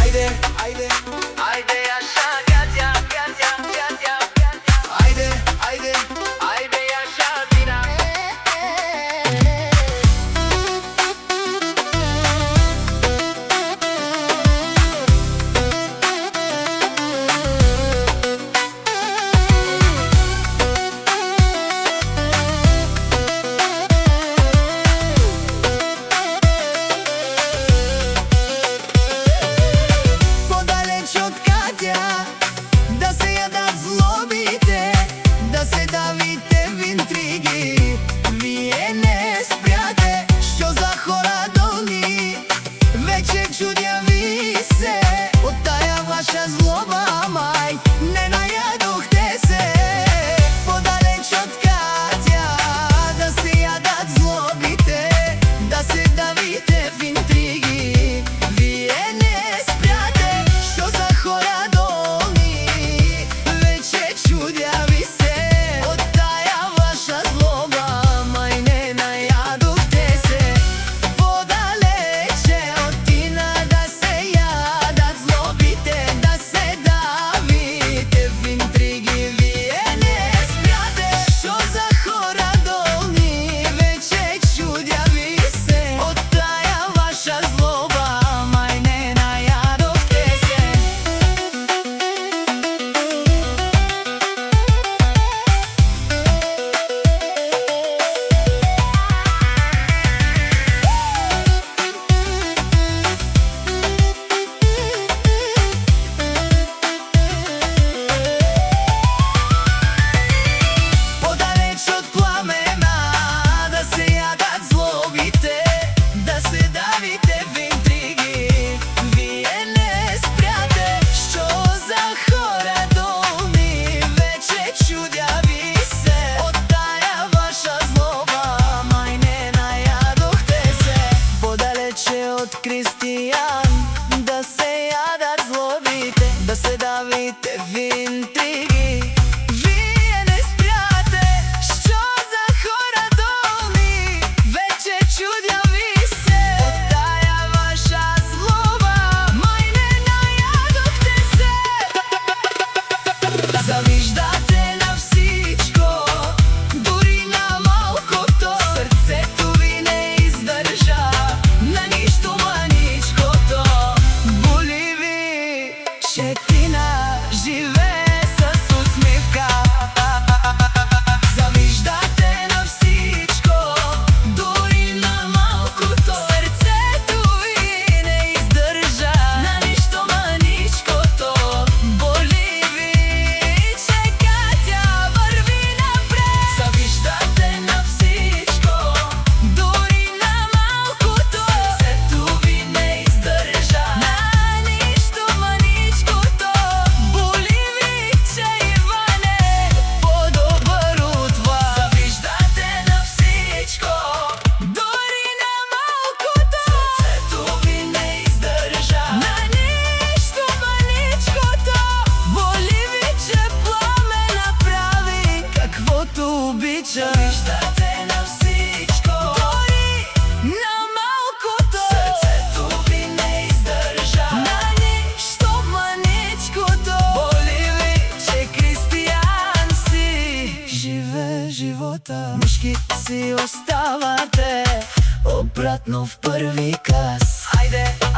Ајде, ајде, ајде јаша гаѓа, гаѓа, гаѓа, гаѓа. Ајде, ајде, ајде јаша дина. Чудя ви се од таја ваша злоба, мај, не најадохте се. Подалеч од Катја, да се јадат злобите, да се давите в интриги. Вие не спряте, што за хора долни, веќе чудя ви се од таја ваша злоба, мај, не најадохте се. Подалече од Кристијан, да се јадат злобите, да се давите в интриги. Вие не спряте, што за хора долни, веќе чудја ви се од таја ваша злоба, мај, не најадохте се. Завиждате на всичко, дури на малкото, срцето ви не издржа на ништо. Четина живее с усмивка. Завиждате на всичко, дори на малкото, срцето ви не издржа на ништо маничкото. Боли ви, че Катја върви напред. Завиждате на всичко, дори на малкото, срцето ви не издържа на ништо маничкото. Завиждате на всичко, дори на малкото, срцето ви не издържа на ништо маничкото. Боли ви, че Кристијан си, живее живота, мушки си оставате обратно в први клас. Ајде.